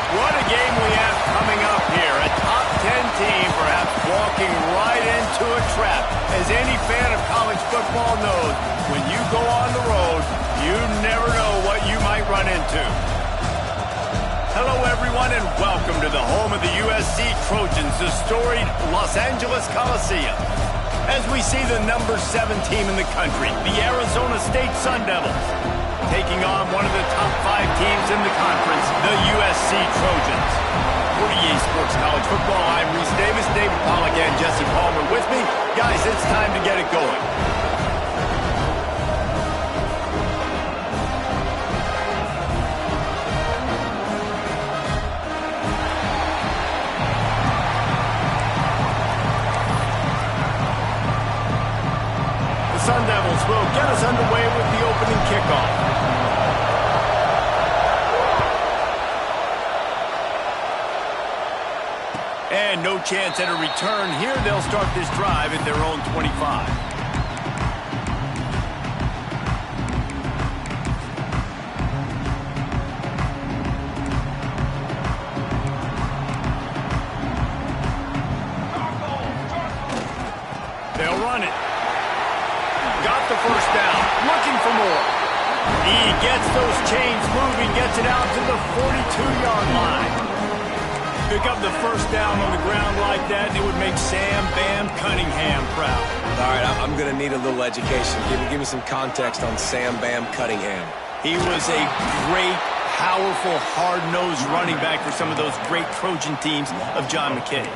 What a game we have coming up here. A top 10 team perhaps walking right into a trap. As any fan of college football knows, when you go on the road, you never know what you might run into. Hello, everyone, and welcome to the home of the USC Trojans, the storied Los Angeles Coliseum. As we see the number 7 team in the country, the Arizona State Sun Devils, taking on one of the top 5 teams in the conference, the USC Trojans. For EA Sports College Football, I'm Reese Davis, David Pollack, and Jesse Palmer with me. Guys, it's time to get it going. The Sun Devils will get us underway with the opening kickoff. And no chance at a return here. They'll start this drive at their own 25. They'll run it. Got the first down. Looking for more. He gets those chains moving, gets it out to the 42-yard line. Pick up the first down on the ground like that, and it would make Sam Bam Cunningham proud. All right, I'm going to need a little education. Give me some context on Sam Bam Cunningham. He was a great, powerful, hard-nosed running back for some of those great Trojan teams of John McKay.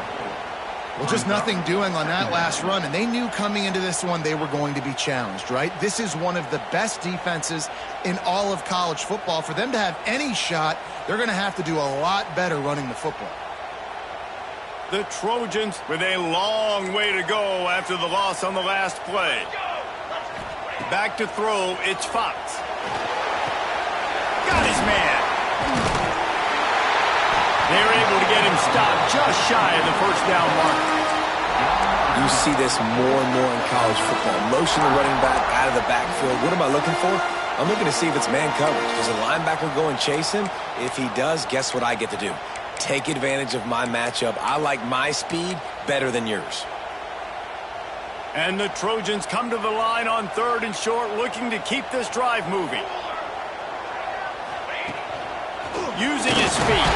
Well, just nothing doing on that last run, and they knew coming into this one they were going to be challenged, right? This is one of the best defenses in all of college football. For them to have any shot, they're going to have to do a lot better running the football. The Trojans with a long way to go after the loss on the last play. Back to throw, it's Fox. Got his man. They're able to get him stopped just shy of the first down mark. You see this more and more in college football. Motion the running back out of the backfield. What am I looking for? I'm looking to see if it's man coverage. Does a linebacker go and chase him? If he does, guess what I get to do? Take advantage of my matchup. I like my speed better than yours. And the Trojans come to the line on 3rd and short, looking to keep this drive moving. Using his feet.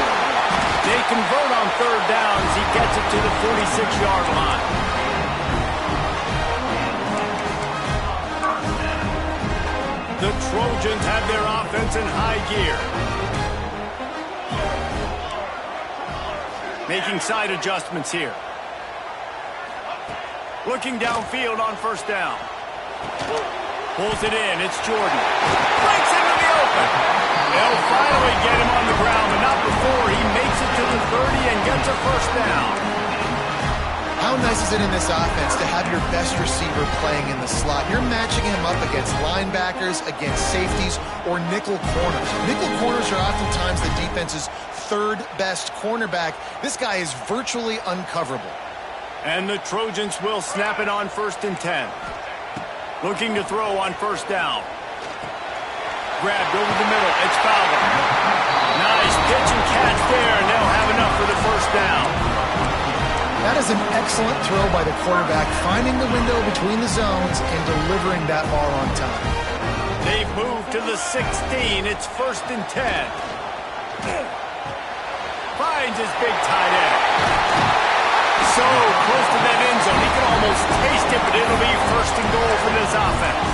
They convert on 3rd down as he gets it to the 46-yard line. The Trojans have their offense in high gear. Making side adjustments here. Looking downfield on 1st down. Pulls it in. It's Jordan. Breaks into the open. They'll finally get him on the ground, but not before he makes it to the 30 and gets a 1st down. How nice is it in this offense to have your best receiver playing in the slot? You're matching him up against linebackers, against safeties, or nickel corners. Nickel corners are oftentimes the defense's 3rd best cornerback. This guy is virtually uncoverable. And the Trojans will snap it on 1st and 10. Looking to throw on 1st down. Grabbed over the middle. It's Fowler. Nice pitch and catch there, and they'll have enough for the 1st down. That is an excellent throw by the quarterback, finding the window between the zones and delivering that ball on time. They've moved to the 16. It's 1st and 10. Finds his big tight end. So close to that end zone. He can almost taste it, but it'll be 1st and goal for this offense.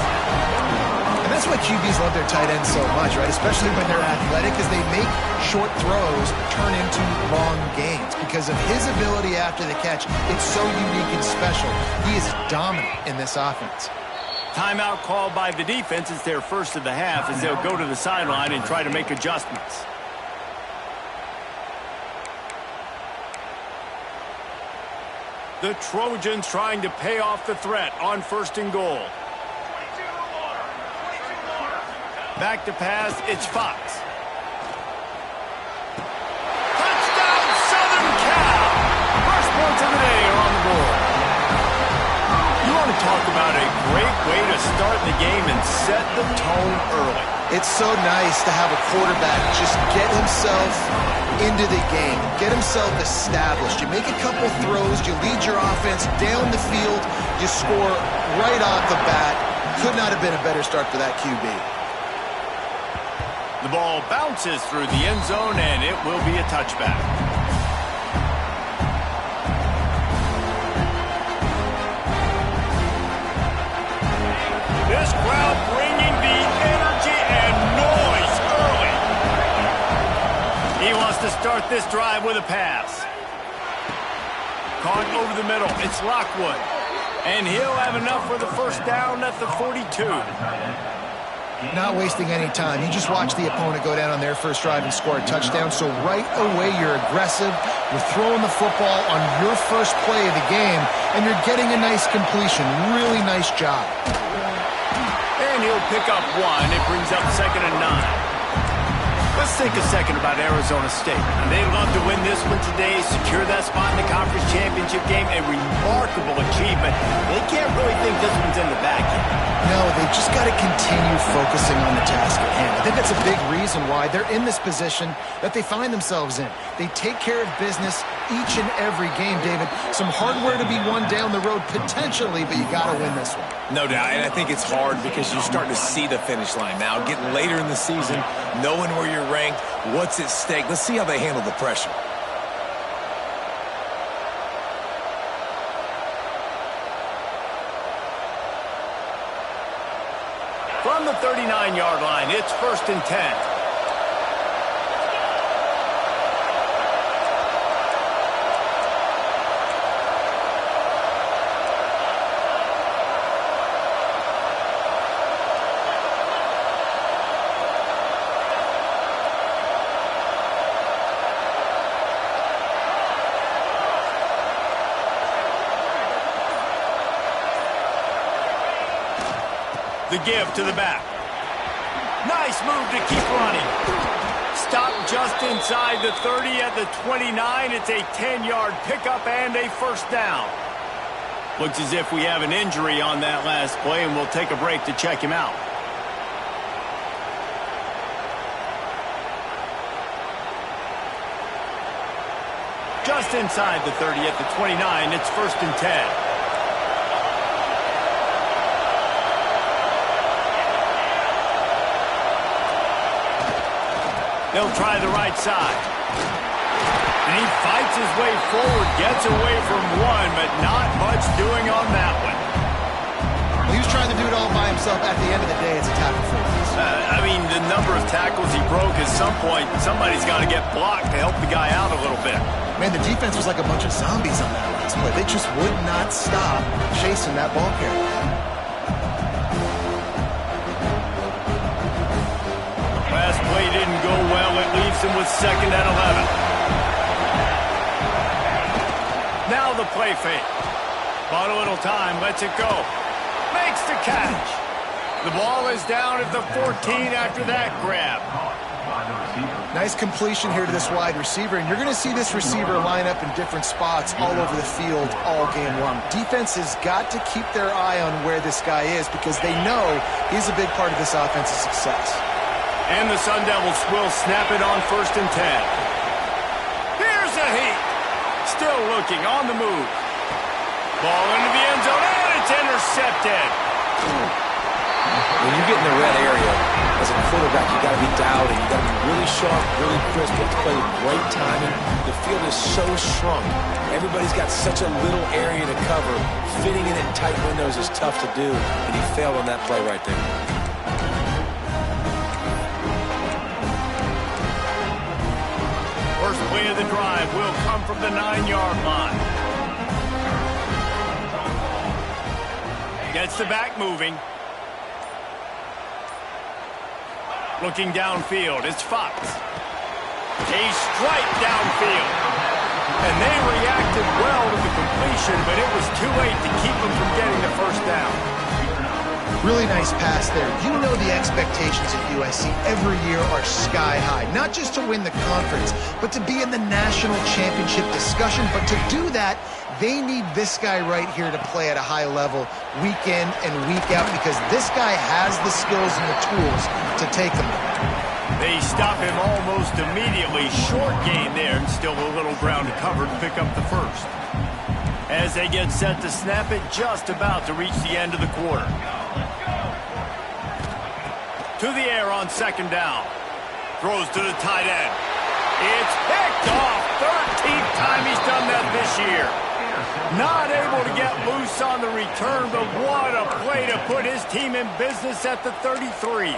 And that's what QBs love their tight ends so much, right? Especially when they're athletic, because they make short throws turn into long gains. Because of his ability after the catch, it's so unique and special. He is dominant in this offense. Timeout called by the defense. It's their first of the half as they'll go to the sideline and try to make adjustments. The Trojans trying to pay off the threat on 1st and goal. Back to pass, it's Fox. Touchdown, Southern Cal! First points of the day are on the board. You want to talk about a great way to start the game and set the tone early. It's so nice to have a quarterback just get himself into the game, get himself established. You make a couple throws, you lead your offense down the field, you score right off the bat. Could not have been a better start for that QB. The ball bounces through the end zone, and it will be a touchback. This crowd bringing the energy and noise early. He wants to start this drive with a pass. Caught over the middle. It's Lockwood. And he'll have enough for the first down at the 42. Not wasting any time. You just watch the opponent go down on their first drive and score a touchdown. So right away, you're aggressive. You're throwing the football on your first play of the game, and you're getting a nice completion. Really nice job. And he'll pick up one. It brings up 2nd and 9. Let's think a second about Arizona State. And they'd love to win this one today, secure that spot in the conference championship game. A remarkable achievement. They can't really think this one's in the bag yet. No, they've just got to continue focusing on the task at hand. I think that's a big reason why they're in this position that they find themselves in. They take care of business each and every game, David. Some hardware to be won down the road potentially, but you got to win this one. No doubt, and I think it's hard because you're starting to see the finish line now. Getting later in the season, knowing where you're ranked, what's at stake. Let's see how they handle the pressure. From the 39-yard line, it's 1st and 10. The give to the back. Nice move to keep running. Stop just inside the 30 at the 29. It's a 10-yard pickup and a first down. Looks as if we have an injury on that last play, and we'll take a break to check him out. Just inside the 30 at the 29. It's 1st and 10. They'll try the right side. And he fights his way forward, gets away from one, but not much doing on that one. Well, he was trying to do it all by himself. At the end of the day, it's a tackle for a reason. I mean, the number of tackles he broke, at some point, somebody's got to get blocked to help the guy out a little bit. Man, the defense was like a bunch of zombies on that last play. They just would not stop chasing that ball carrier. Last play didn't go well. It leaves him with 2nd and 11. Now the play fake. Bought a little time. Lets it go. Makes the catch. The ball is down at the 14 after that grab. Nice completion here to this wide receiver, and you're going to see this receiver line up in different spots all over the field all game long. Defense has got to keep their eye on where this guy is because they know he's a big part of this offense's success. And the Sun Devils will snap it on 1st and 10. Here's a heat. Still looking on the move. Ball into the end zone, and it's intercepted. When you get in the red area, as a quarterback, you got to be dialed in. You got to be really sharp, really crisp. You have to play with great timing. The field is so shrunk. Everybody's got such a little area to cover. Fitting in tight windows is tough to do, and he failed on that play right there. play of the drive will come from the 9-yard line. Gets the back moving. Looking downfield, it's Fox. A strike downfield. And they reacted well to the completion, but it was too late to keep them from getting the first down. Really nice pass there. You know the expectations at USC every year are sky high. Not just to win the conference, but to be in the national championship discussion. But to do that, they need this guy right here to play at a high level week in and week out, because this guy has the skills and the tools to take them there. They stop him almost immediately. Short gain there, and still a little ground to cover to pick up the first. As they get set to snap it, just about to reach the end of the quarter. To the air on second down. Throws to the tight end. It's picked off. 13th time he's done that this year. Not able to get loose on the return, but what a play to put his team in business at the 33.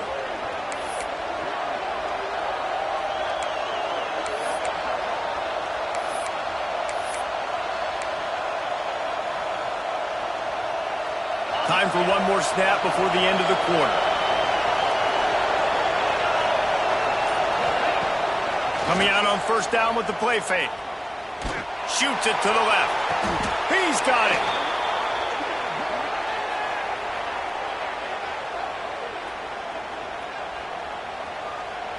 Time for one more snap before the end of the quarter. Coming out on first down with the play fake. Shoots it to the left. He's got it.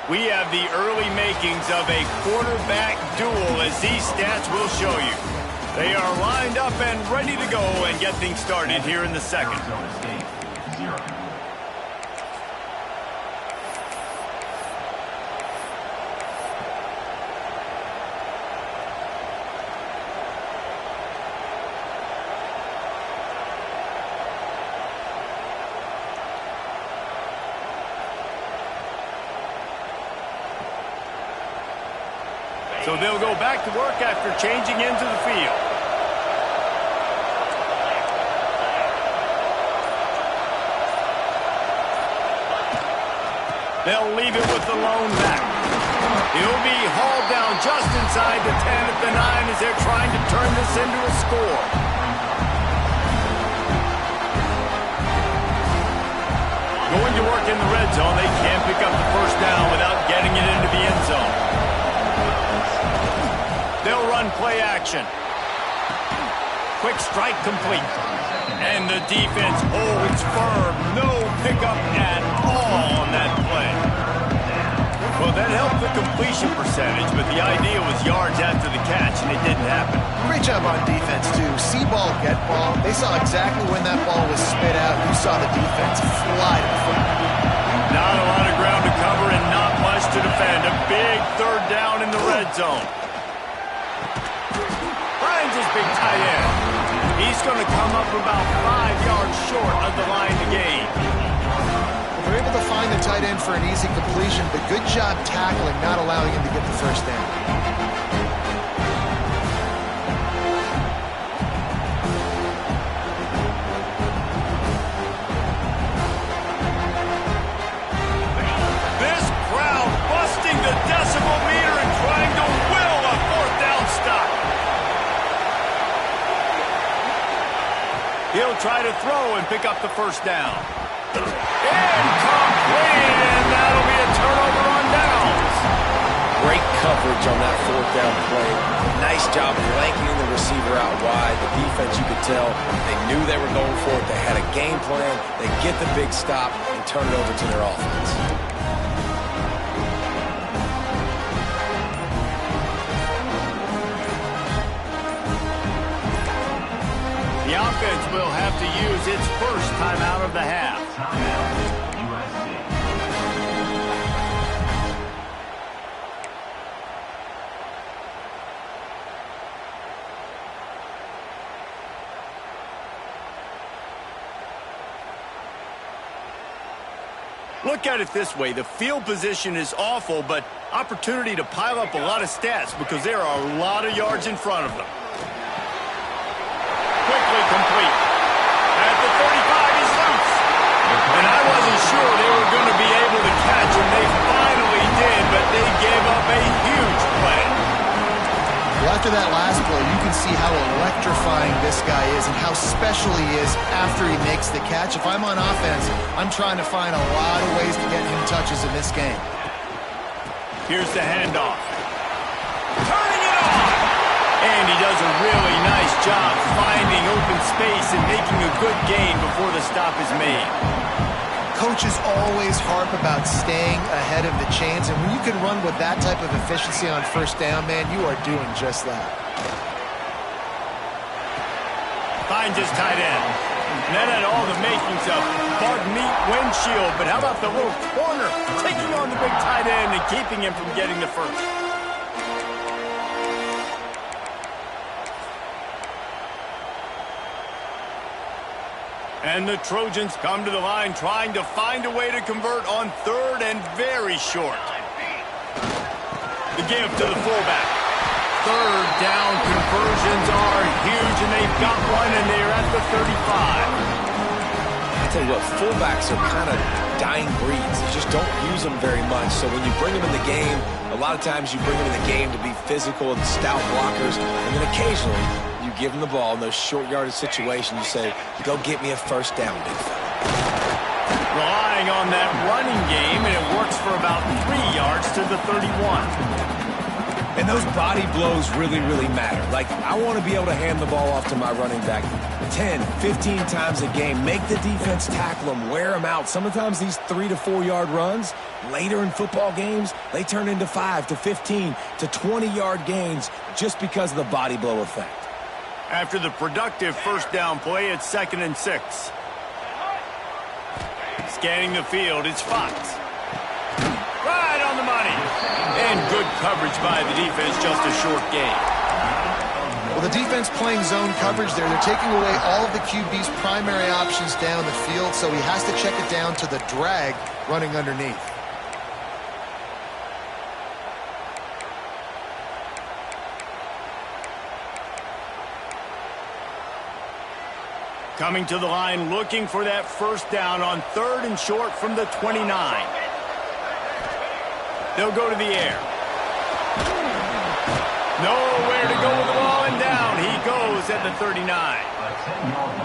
We have the early makings of a quarterback duel, as these stats will show you. They are lined up and ready to go and get things started here in the second. So they'll go back to work after changing into the field. They'll leave it with the lone back. He'll be hauled down just inside the 10 at the 9 as they're trying to turn this into a score. Going to work in the red zone, they can't pick up the first down without getting it into the end zone. They'll run play action. Quick strike complete. And the defense holds firm. No pickup at all on that play. Well, that helped the completion percentage, but the idea was yards after the catch, and it didn't happen. Great job on defense, too. See ball, get ball. They saw exactly when that ball was spit out. You saw the defense fly to the football. Not a lot of ground to cover and not much to defend. A big third down in the red zone. Finds his big tight end. He's going to come up about 5 yards short of the line to gain. They're able to find the tight end for an easy completion, but good job tackling, not allowing him to get the first down. This crowd busting the decibel meter and trying to will a fourth down stop. He'll try to throw and pick up the first down. Incomplete, and that'll be a turnover on downs. Great coverage on that fourth down play. Nice job blanketing the receiver out wide. The defense, you could tell, they knew they were going for it. They had a game plan. They get the big stop and turn it over to their offense. The offense will have to use its first timeout of the half. USC. Look at it this way. The field position is awful, but opportunity to pile up a lot of stats because there are a lot of yards in front of them. Quickly complete. At the 35, he's loose. And I wasn't sure they were going to be able to catch him. They finally did, but they gave up a huge play. after that last play, you can see how electrifying this guy is and how special he is after he makes the catch. If I'm on offense, I'm trying to find a lot of ways to get him touches in this game. Here's the handoff. Turning it on! And he does a really nice job finding open space and making a good gain before the stop is made. Coaches always harp about staying ahead of the chains, and when you can run with that type of efficiency on first down, man, you are doing just that. Finds his tight end. And that had all the makings of Bud Meat windshield, but how about the little corner taking on the big tight end and keeping him from getting the first? And the Trojans come to the line trying to find a way to convert on third and very short. The give to the fullback. Third down conversions are huge, and they've got one, and they're at the 35. I tell you what, fullbacks are kind of dying breeds. You just don't use them very much. So when you bring them in the game, a lot of times you bring them in the game to be physical and stout blockers, and then occasionally you give them the ball in those short yardage situations. You say, go get me a first down, big fella. Relying on that running game, and it works for about 3 yards to the 31. And those body blows really, really matter. Like, I want to be able to hand the ball off to my running back 10, 15 times a game. Make the defense tackle them, wear them out. Sometimes these 3 to 4 yard runs, later in football games, they turn into 5 to 15 to 20 yard gains just because of the body blow effect. After the productive first down play, it's 2nd and 6. Scanning the field, it's Fox. Right on the money. And good coverage by the defense, just a short gain. Well, the defense playing zone coverage there. They're taking away all of the QB's primary options down the field, so he has to check it down to the drag running underneath. Coming to the line, looking for that first down on 3rd and short from the 29. They'll go to the air. Nowhere to go with the ball, and down he goes at the 39.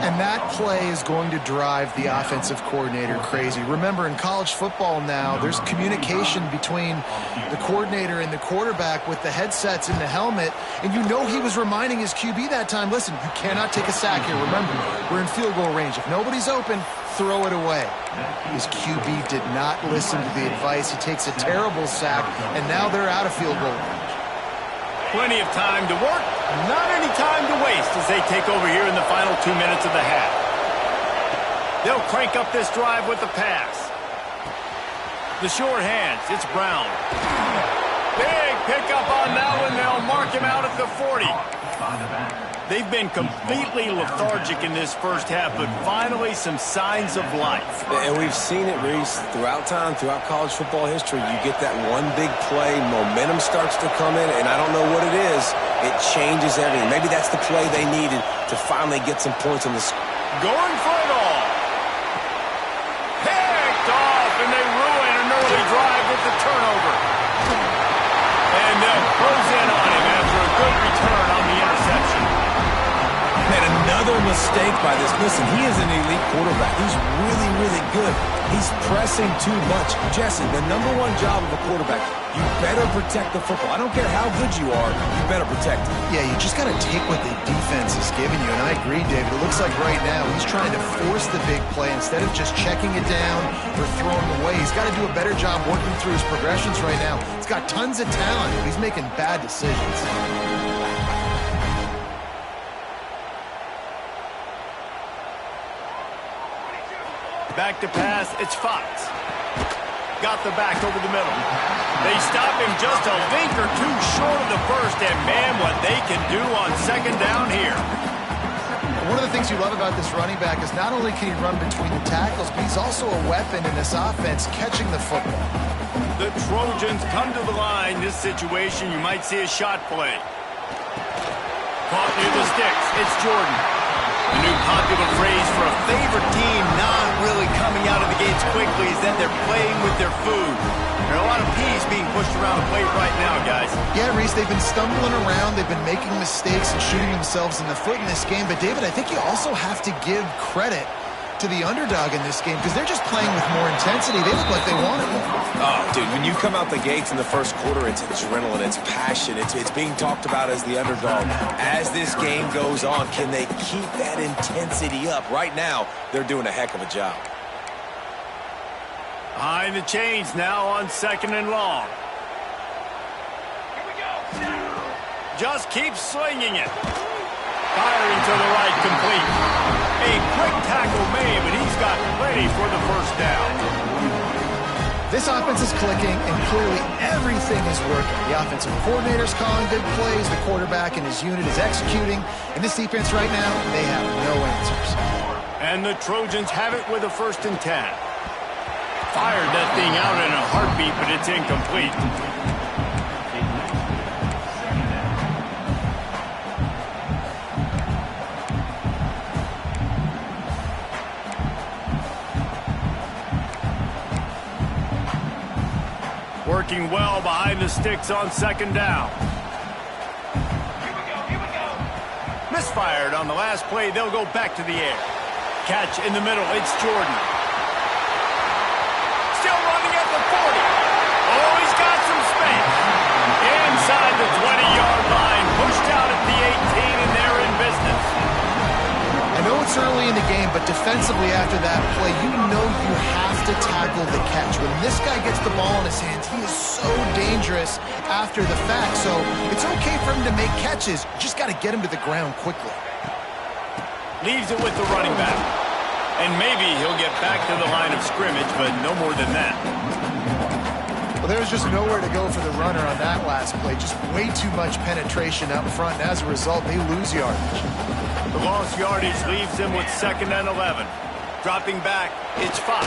And that play is going to drive the offensive coordinator crazy. Remember, in college football now, there's communication between the coordinator and the quarterback with the headsets and the helmet, and you know he was reminding his QB that time, listen, you cannot take a sack here. Remember, we're in field goal range. If nobody's open, throw it away. His QB did not listen to the advice. He takes a terrible sack, and now they're out of field goal range. Plenty of time to work, not any time to waste as they take over here in the final 2 minutes of the half. They'll crank up this drive with the pass. The short hands, it's Brown. Big pickup on that one. They'll mark him out at the 40. They've been completely lethargic in this first half, but finally some signs of life. And we've seen it, Reese, throughout time, throughout college football history. You get that one big play, momentum starts to come in, and I don't know what it is. It changes everything. Maybe that's the play they needed to finally get some points on the score. Going for it all. Picked off, and they ruin an early drive with the turnover. And they'll close in on him after a good return on the interception. And another mistake by this. Listen, he is an elite quarterback. He's really, really good. He's pressing too much. Jesse, the #1 job of a quarterback, you better protect the football. I don't care how good you are, you better protect it. Yeah, you just got to take what the defense is giving you, and I agree, David. It looks like right now he's trying to force the big play instead of just checking it down or throwing away. He's got to do a better job working through his progressions right now. He's got tons of talent, but he's making bad decisions. Back to pass, it's Fox. Got the back over the middle. They stop him just a link or two short of the first, and man, what they can do on 2nd down here. One of the things you love about this running back is not only can he run between the tackles, but he's also a weapon in this offense catching the football. The Trojans come to the line. This situation, you might see a shot play. Caught near the sticks, it's Jordan. The new popular phrase for a favorite team not really coming out of the gates quickly is that they're playing with their food. There are a lot of peas being pushed around the plate right now, guys. Yeah, Reese, they've been stumbling around. They've been making mistakes and shooting themselves in the foot in this game. But, David, I think you also have to give credit to the underdog in this game because they're just playing with more intensity. They look like they want it more. Oh, dude, when you come out the gates in the first quarter, it's adrenaline, it's passion, it's being talked about as the underdog. As this game goes on, can they keep that intensity up? Right now, they're doing a heck of a job. Behind the chains now on 2nd and long. Just keep slinging it. Firing to the right, complete. A quick tackle made, but he's got plenty for the first down. This offense is clicking, and clearly everything is working. The offensive coordinator's calling good plays. The quarterback and his unit is executing. And this defense right now, they have no answers. And the Trojans have it with a 1st and 10. Fired that thing out in a heartbeat, but it's incomplete. Working well behind the sticks on 2nd down. Here we go. Misfired on the last play. They'll go back to the air. Catch in the middle. It's Jordan. Still running at the 40. Oh, he's got some space. Inside the 20-yard line. Pushed out at the 18, and they're in business. I know it's early in the game, but defensively after that play, you know you have to tackle the catch. When this guy gets the ball in his hands, he is so dangerous after the fact. So it's okay for him to make catches. You just got to get him to the ground quickly. Leaves it with the running back. And maybe he'll get back to the line of scrimmage, but no more than that. Well, there's just nowhere to go for the runner on that last play. Just way too much penetration up front, and as a result, they lose yardage. The lost yardage leaves him with 2nd and 11. Dropping back, it's Fox.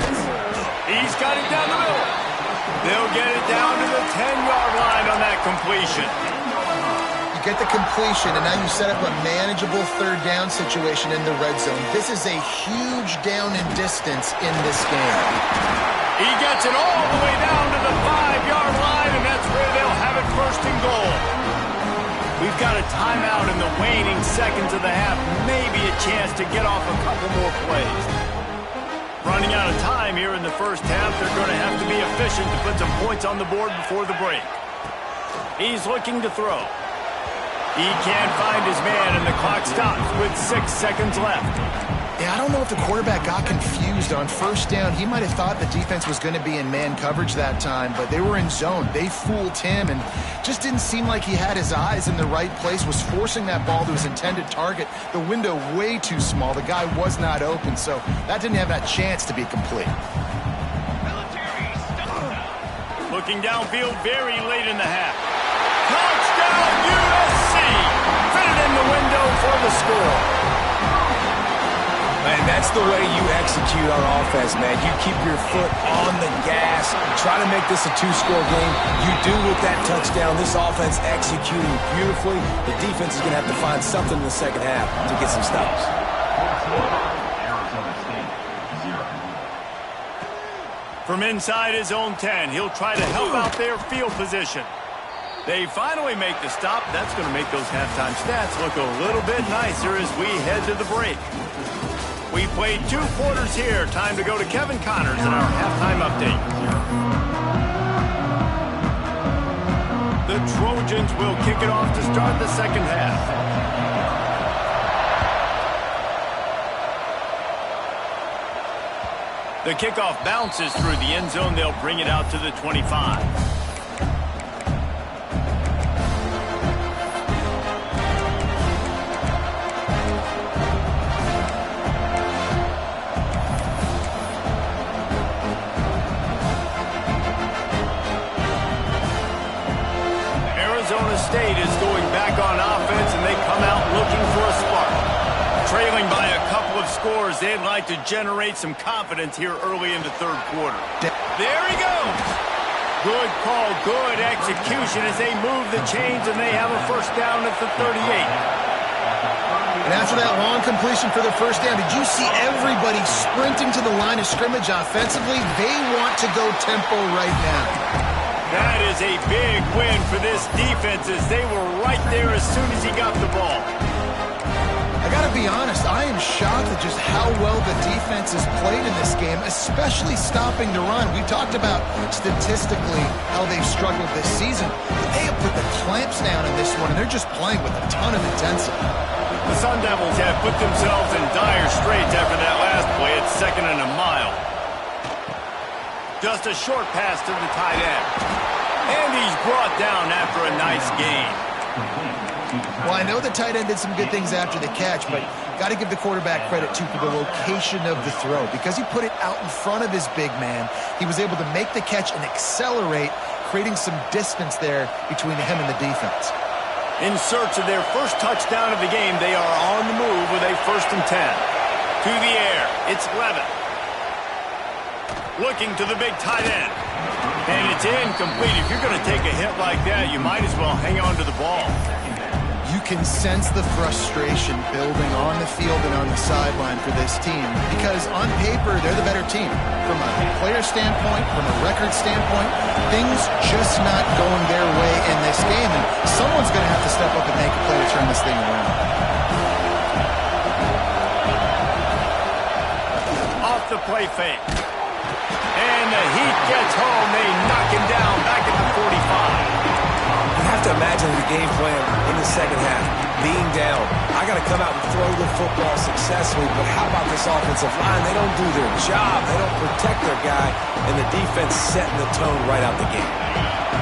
He's got it down the middle. They'll get it down to the 10-yard line on that completion. You get the completion, and now you set up a manageable 3rd down situation in the red zone. This is a huge down in distance in this game. He gets it all the way down to the 5-yard line, and that's where they'll have it 1st and goal. We've got a timeout in the waning seconds of the half. Maybe a chance to get off a couple more plays. Running out of time here in the first half. They're going to have to be efficient to put some points on the board before the break. He's looking to throw. He can't find his man, and the clock stops with 6 seconds left. Yeah, I don't know if the quarterback got confused on 1st down. He might have thought the defense was going to be in man coverage that time, but they were in zone. They fooled him and just didn't seem like he had his eyes in the right place, was forcing that ball to his intended target. The window way too small. The guy was not open, so that didn't have that chance to be complete. Looking downfield very late in the half. Touchdown USC! Fitted in the window for the score. Man, that's the way you execute on offense, man. You keep your foot on the gas, try to make this a 2-score game. You do with that touchdown. This offense executing beautifully. The defense is going to have to find something in the second half to get some stops. From inside his own 10, he'll try to help out their field position. They finally make the stop. That's going to make those halftime stats look a little bit nicer as we head to the break. We played 2 quarters here. Time to go to Kevin Connors in our halftime update. The Trojans will kick it off to start the second half. The kickoff bounces through the end zone. They'll bring it out to the 25. State is going back on offense, and they come out looking for a spark. Trailing by a couple of scores, they'd like to generate some confidence here early in the 3rd quarter. There he goes. Good call, good execution as they move the chains, and they have a 1st down at the 38. And after that long completion for the 1st down, did you see everybody sprinting to the line of scrimmage offensively? They want to go tempo right now. That is a big win for this defense as they were right there as soon as he got the ball. I got to be honest, I am shocked at just how well the defense has played in this game, especially stopping the run. We talked about statistically how they've struggled this season, but they have put the clamps down in this one, and they're just playing with a ton of intensity. The Sun Devils have put themselves in dire straits after that last play at 2nd and a mile. Just a short pass to the tight end. And he's brought down after a nice gain. Well, I know the tight end did some good things after the catch, but got to give the quarterback credit, too, for the location of the throw. Because he put it out in front of his big man, he was able to make the catch and accelerate, creating some distance there between him and the defense. In search of their first touchdown of the game, they are on the move with a 1st and 10. To the air, it's Levitt. Looking to the big tight end. And it's incomplete. If you're going to take a hit like that, you might as well hang on to the ball. You can sense the frustration building on the field and on the sideline for this team because on paper, they're the better team. From a player standpoint, from a record standpoint, things just not going their way in this game, and someone's going to have to step up and make a play to turn this thing around. Off the play fake. And the Heat gets home. They knock him down back at the 45. You have to imagine the game plan in the second half. Being down, I got to come out and throw the football successfully, but how about this offensive line? They don't do their job. They don't protect their guy, and the defense setting the tone right out the gate.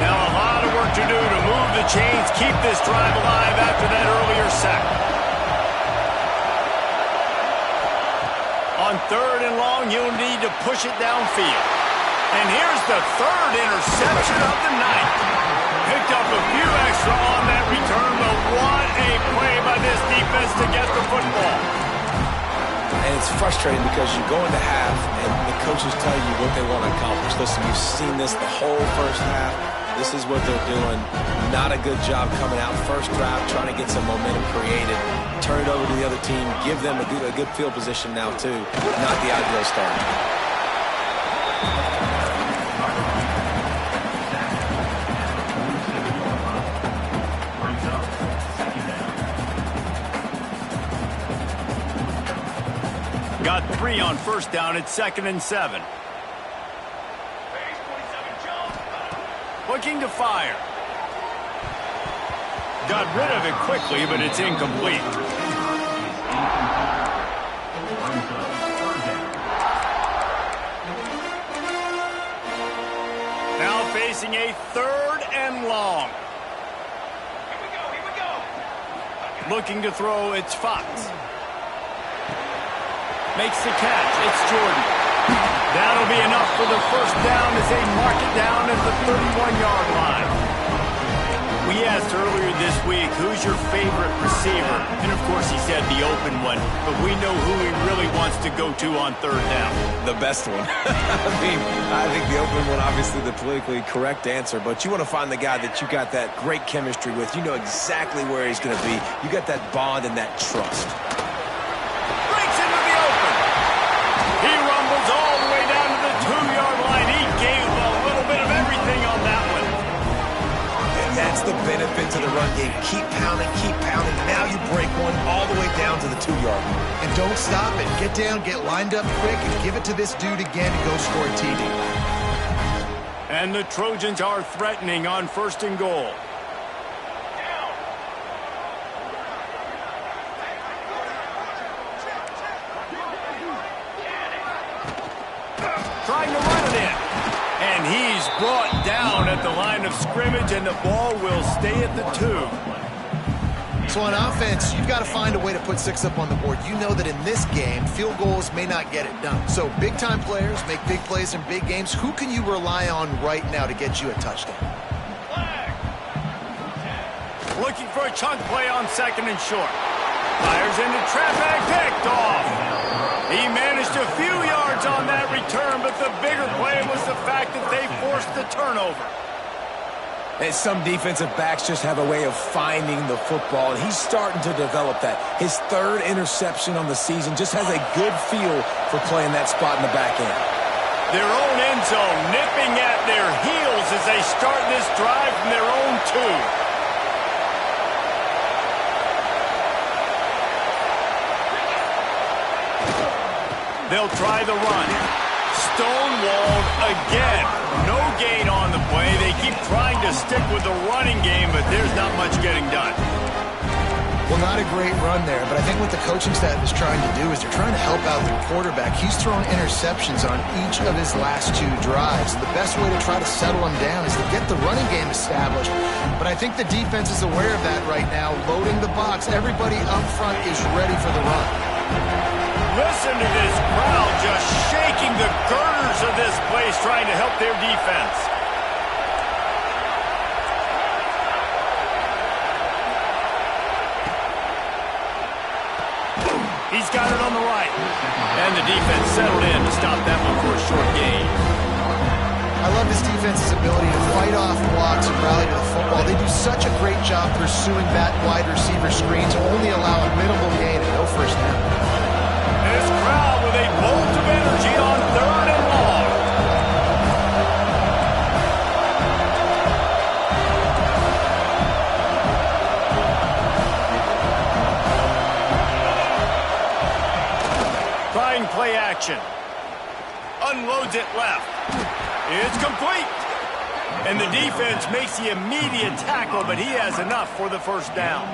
Now a lot of work to do to move the chains, keep this drive alive after that earlier sack. On 3rd and long, you'll need to push it downfield. And here's the 3rd interception of the night. Picked up a few extra on that return, but what a play by this defense to get the football. And it's frustrating because you go into half and the coaches tell you what they want to accomplish. Listen, you've seen this the whole first half. This is what they're doing. Not a good job coming out first drive, trying to get some momentum created. Turn it over to the other team. Give them a good field position now, too. Not the ideal start. Got 3 on 1st down at 2nd and 7. Looking to fire. Got rid of it quickly, but it's incomplete. Now facing a 3rd and long. Here we go. Looking to throw, it's Fox. Makes the catch. It's Jordan. That'll be enough for the 1st down as they mark it down at the 31-yard line. We asked earlier this week, who's your favorite receiver? And, of course, he said the open one. But we know who he really wants to go to on 3rd down. The best one. I think the open one, obviously the politically correct answer. But you want to find the guy that you got that great chemistry with. You know exactly where he's going to be. You got that bond and that trust. He rumbles all the way down to the 2-yard line. He gave a little bit of everything on that one. And that's the benefit to the run game. Keep pounding, keep pounding. Now you break one all the way down to the 2-yard line. And don't stop it. Get down, get lined up quick, and give it to this dude again and go score a TD. And the Trojans are threatening on 1st and goal. Trying to run it in. And he's brought down at the line of scrimmage, and the ball will stay at the 2. So on offense, you've got to find a way to put 6 up on the board. You know that in this game, field goals may not get it done. So big-time players make big plays in big games. Who can you rely on right now to get you a touchdown? Looking for a chunk play on 2nd and short. Fires into traffic, picked off. He managed a few yards on that return, but the bigger play was the fact that they forced the turnover. And some defensive backs just have a way of finding the football, and he's starting to develop that. His 3rd interception on the season just has a good feel for playing that spot in the back end. Their own end zone nipping at their heels as they start this drive from their own 2. They'll try the run. Stonewalled again. No gain on the play. They keep trying to stick with the running game, but there's not much getting done. Well, not a great run there, but I think what the coaching staff is trying to do is they're trying to help out their quarterback. He's thrown interceptions on each of his last 2 drives. The best way to try to settle him down is to get the running game established. But I think the defense is aware of that right now, loading the box. Everybody up front is ready for the run. Listen to this crowd just shaking the girders of this place, trying to help their defense. He's got it on the right. And the defense settled in to stop that one for a short gain. I love this defense's ability to fight off blocks and rally to the football. They do such a great job pursuing that wide receiver screen to only allow a minimal gain and no first down. This crowd with a bolt of energy on 3rd and long. Trying play action. Unloads it left. It's complete. And the defense makes the immediate tackle, but he has enough for the first down.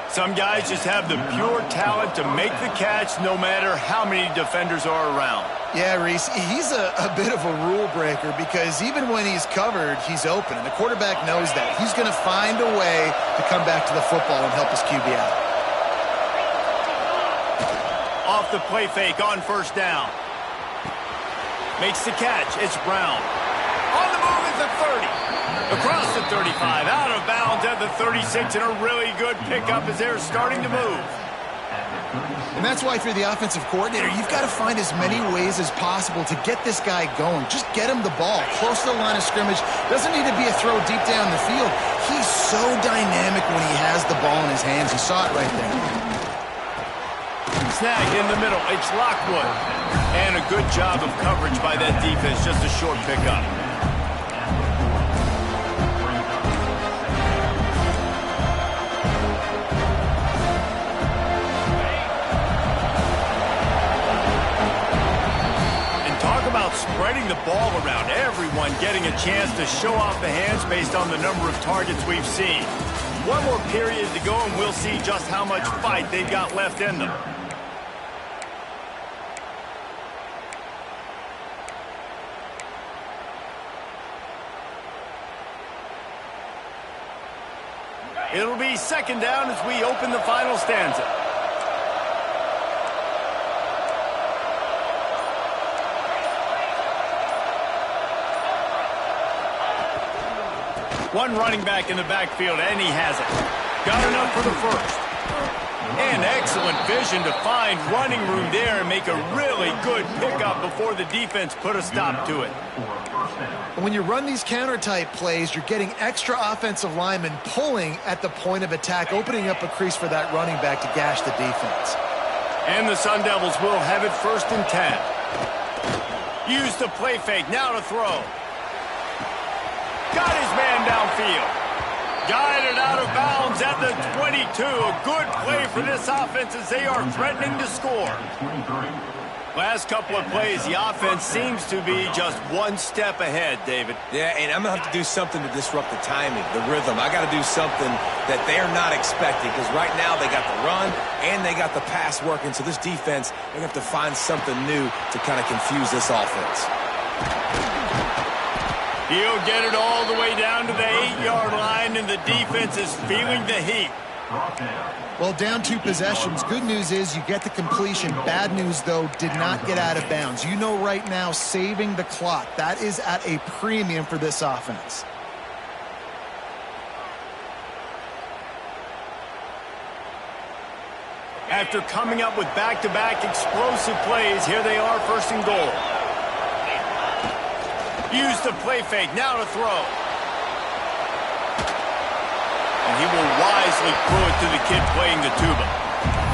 Some guys just have the pure talent to make the catch no matter how many defenders are around. Yeah, Reese, he's a bit of a rule breaker because even when he's covered, he's open. And the quarterback knows that. He's going to find a way to come back to the football and help his QB out. Off the play fake on first down. Makes the catch. It's Brown. On the move at the 30. Across the 35, out of bounds at the 36, and a really good pickup as they're starting to move. And that's why, if you're the offensive coordinator, you've got to find as many ways as possible to get this guy going. Just get him the ball close to the line of scrimmage. Doesn't need to be a throw deep down the field. He's so dynamic when he has the ball in his hands. You saw it right there. Snag in the middle. It's Lockwood. And a good job of coverage by that defense. Just a short pickup. Spreading the ball around, everyone getting a chance to show off the hands based on the number of targets we've seen. One more period to go and we'll see just how much fight they've got left in them. It'll be 2nd down as we open the final stanza. One running back in the backfield, and he has it. Got enough for the first. And excellent vision to find running room there and make a really good pickup before the defense put a stop to it. When you run these counter-type plays, you're getting extra offensive linemen pulling at the point of attack, opening up a crease for that running back to gash the defense. And the Sun Devils will have it 1st and 10. Use the play fake, now to throw. Got his man downfield. Guided out of bounds at the 22. A good play for this offense as they are threatening to score. Last couple of plays, the offense seems to be just one step ahead, David. Yeah, and I'm going to have to do something to disrupt the timing, the rhythm. I got to do something that they're not expecting because right now they got the run and they got the pass working. So this defense, they're going to have to find something new to kind of confuse this offense. He'll get it all the way down to the 8-yard line, and the defense is feeling the heat. Well, down 2 possessions. Good news is you get the completion. Bad news, though, did not get out of bounds. You know right now, saving the clock. That is at a premium for this offense. After coming up with back-to-back explosive plays, here they are, 1st and goal. Use the play fake, now to throw. And he will wisely throw it to the kid playing the tuba.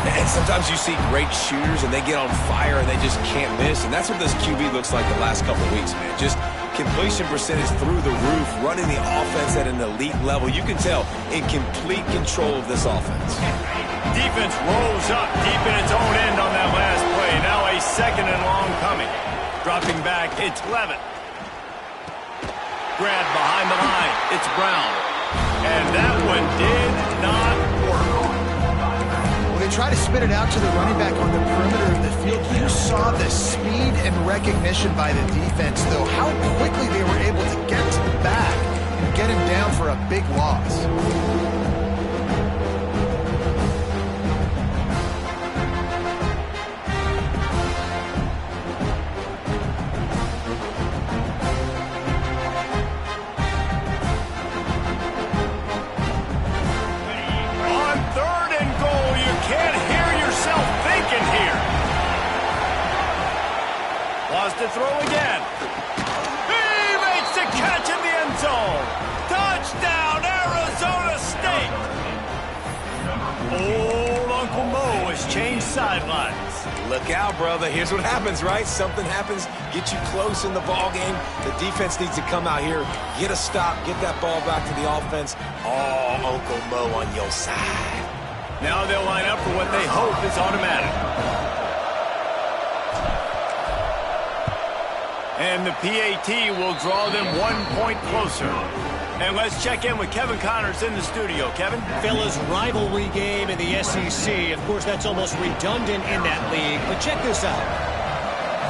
And sometimes you see great shooters and they get on fire and they just can't miss. And that's what this QB looks like the last couple of weeks, man. Just Completion percentage through the roof, running the offense at an elite level. You can tell in complete control of this offense. Defense rolls up deep in its own end on that last play. Now a second and long coming. Dropping back, it's Levitt. Grab behind the line, it's Brown. And that one did not work. Well, they try to spit it out to the running back on the perimeter of the field. You saw the speed and recognition by the defense, though, how quickly they were able to get to the back and get him down for a big loss. To throw again. He makes the catch in the end zone. Touchdown, Arizona State. Old Uncle Mo has changed sidelines. Look out, brother. Here's what happens, right? Something happens, get you close in the ball game. The defense needs to come out here, get a stop, get that ball back to the offense. Oh, Uncle Mo on your side. Now they'll line up for what they hope is automatic. And the PAT will draw them 1 point closer. And let's check in with Kevin Connors in the studio. Kevin? Fellas, rivalry game in the SEC. Of course, that's almost redundant in that league. But check this out.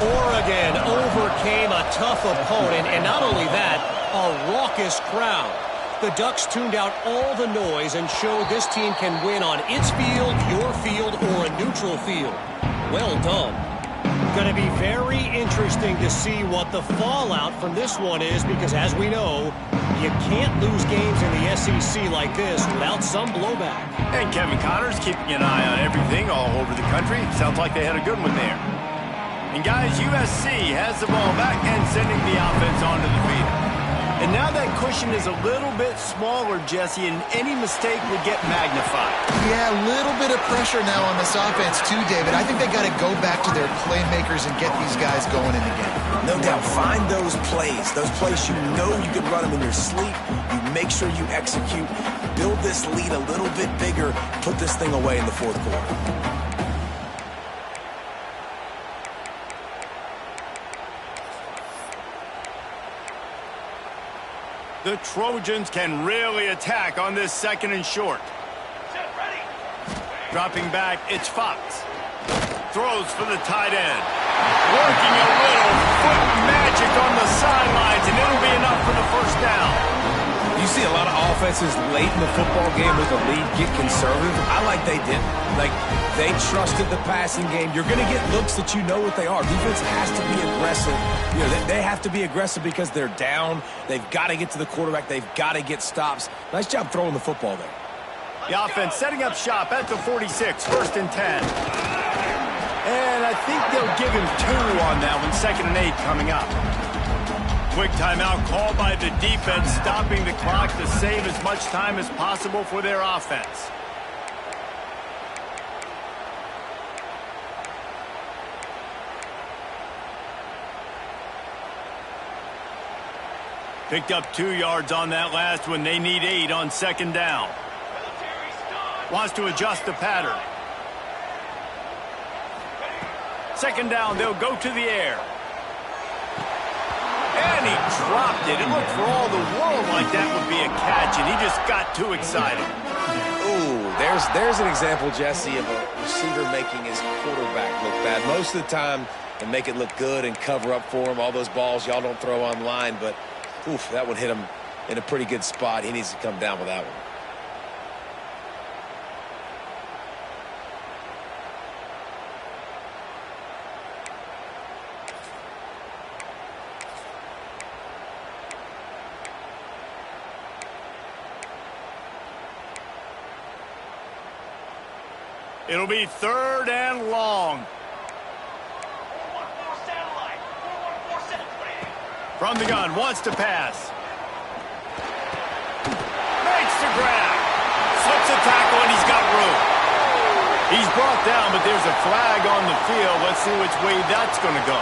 Oregon overcame a tough opponent. And not only that, a raucous crowd. The Ducks tuned out all the noise and showed this team can win on its field, your field, or a neutral field. Well done. Going to be very interesting to see what the fallout from this one is, because as we know, you can't lose games in the SEC like this without some blowback. And Kevin Connors keeping an eye on everything all over the country. Sounds like they had a good one there. And guys, USC has the ball back and sending the offense onto the field. And now that cushion is a little bit smaller, Jesse, and any mistake would get magnified. Yeah, a little bit of pressure now on this offense too, David. I think they got to go back to their playmakers and get these guys going in the game. No doubt. Find those plays you know you can run them in your sleep. You make sure you execute. Build this lead a little bit bigger. Put this thing away in the fourth quarter. The Trojans can really attack on this second and short. Dropping back, it's Fox. Throws for the tight end. Working a little foot magic on the sidelines, and it'll be enough for the first down. You see a lot of offenses late in the football game with a lead get conservative. I like they didn't. Like, they trusted the passing game. You're going to get looks that you know what they are. Defense has to be aggressive. You know, they have to be aggressive because they're down. They've got to get to the quarterback. They've got to get stops. Nice job throwing the football there. The offense setting up shop at the 46, 1st and 10. And I think they'll give him 2 on that one, 2nd and 8 coming up. Quick timeout called by the defense, stopping the clock to save as much time as possible for their offense. Picked up 2 yards on that last one. They need 8 on 2nd down. Wants to adjust the pattern. 2nd down, they'll go to the air. And he dropped it. It looked for all the world like that would be a catch, and he just got too excited. Ooh, there's an example, Jesse, of a receiver making his quarterback look bad. Most of the time, they make it look good and cover up for him. All those balls y'all don't throw online, but oof, that one hit him in a pretty good spot. He needs to come down with that one. It'll be 3rd and long. From the gun, wants to pass. Makes the grab. Slips a tackle, and he's got room. He's brought down, but there's a flag on the field. Let's see which way that's going to go.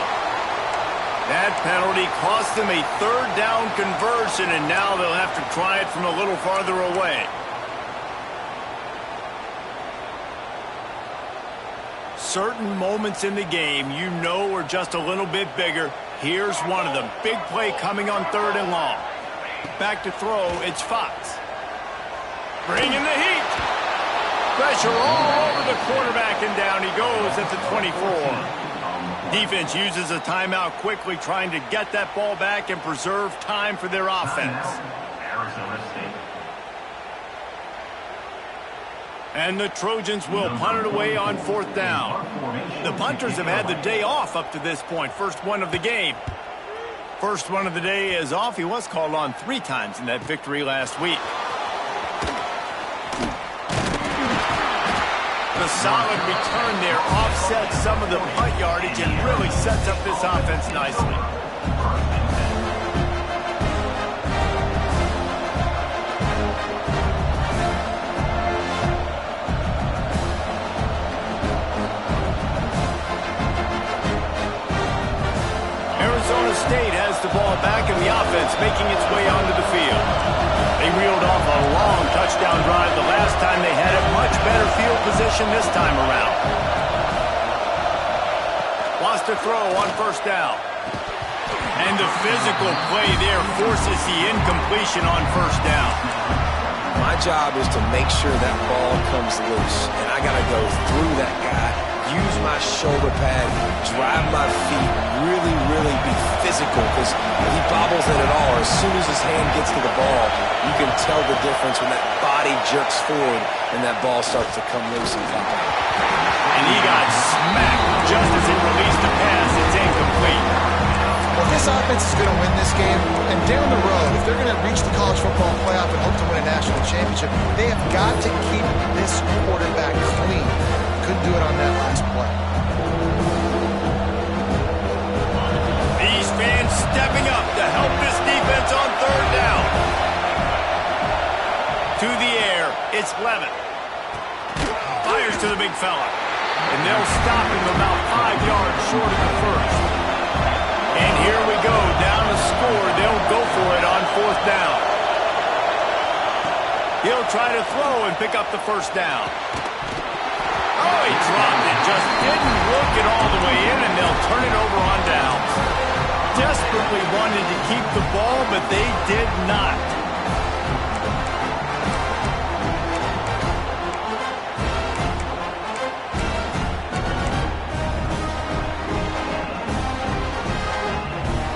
That penalty cost them a third down conversion, and now they'll have to try it from a little farther away. Certain moments in the game you know are just a little bit bigger. Here's one of them. Big play coming on 3rd and long. Back to throw, it's Fox. Bringing the heat. Pressure all over the quarterback, and down he goes at the 24. Defense uses a timeout quickly, trying to get that ball back and preserve time for their offense. And the Trojans will punt it away on 4th down. The punters have had the day off up to this point. First one of the game. First one of the day is off. He was called on 3 times in that victory last week. The solid return there offsets some of the punt yardage and really sets up this offense nicely. Arizona State has the ball back in the offense, making its way onto the field. They reeled off a long touchdown drive the last time they had it. Much better field position this time around. Wants to throw on 1st down. And the physical play there forces the incompletion on 1st down. My job is to make sure that ball comes loose, and I got to go through that guy, use my shoulder pad, drive my feet, really be physical, because if he bobbles it at all, or as soon as his hand gets to the ball, you can tell the difference when that body jerks forward and that ball starts to come loose and come out. And he got smacked just as he released the pass. It's incomplete. Well, this offense is going to win this game, and down the road, if they're going to reach the college football playoff and hope to win a national championship, they have got to keep this quarterback clean. Couldn't do it on that last play. These fans stepping up to help this defense on 3rd down. To the air, it's Levin. Fires to the big fella. And they'll stop him about 5 yards short of the first. And here we go, down the score. They'll go for it on 4th down. He'll try to throw and pick up the 1st down. Oh, he dropped it, just didn't work it all the way in, and they'll turn it over on downs. Desperately wanted to keep the ball, but they did not.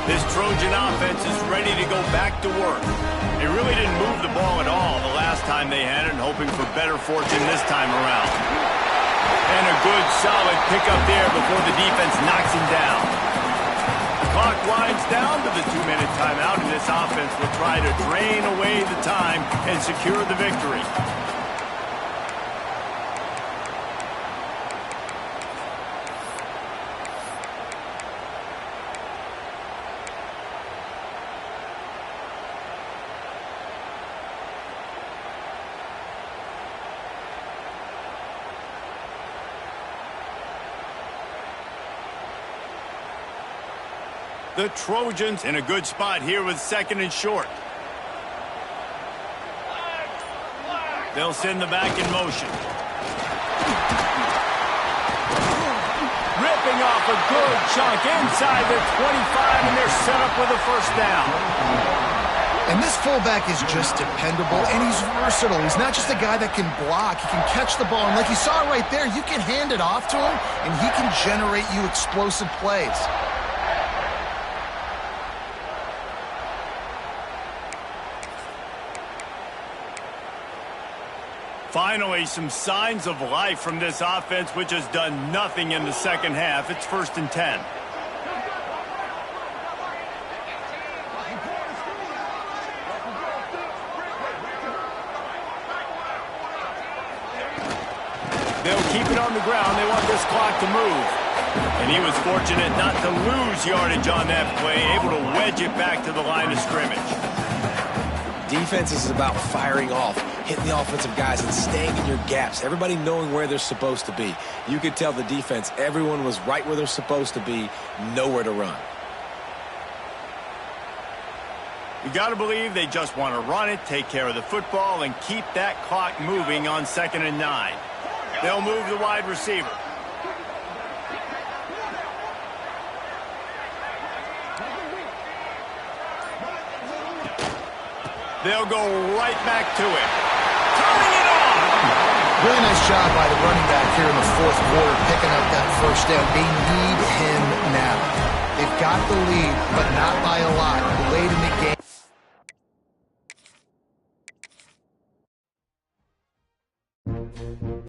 This Trojan offense is ready to go back to work. They really didn't move the ball at all the last time they had it, hoping for better fortune this time around. And a good, solid pickup there before the defense knocks him down. The clock winds down to the 2-minute timeout, and this offense will try to drain away the time and secure the victory. The Trojans in a good spot here with 2nd and short. They'll send the back in motion. Ripping off a good chunk inside the 25, and they're set up with a 1st down. And this fullback is just dependable, and he's versatile. He's not just a guy that can block. He can catch the ball, and like you saw right there, you can hand it off to him, and he can generate you explosive plays. Finally, some signs of life from this offense, which has done nothing in the second half. It's 1st and 10. They'll keep it on the ground. They want this clock to move. And he was fortunate not to lose yardage on that play, able to wedge it back to the line of scrimmage. Defense is about firing off, hitting the offensive guys and staying in your gaps, everybody knowing where they're supposed to be. You could tell the defense, everyone was right where they're supposed to be, nowhere to run. You got to believe they just want to run it, take care of the football, and keep that clock moving on 2nd and 9. They'll move the wide receiver. They'll go right back to it. Turning it on! Really nice job by the running back here in the 4th quarter, picking up that first down. They need him now. They've got the lead, but not by a lot. Late in the game.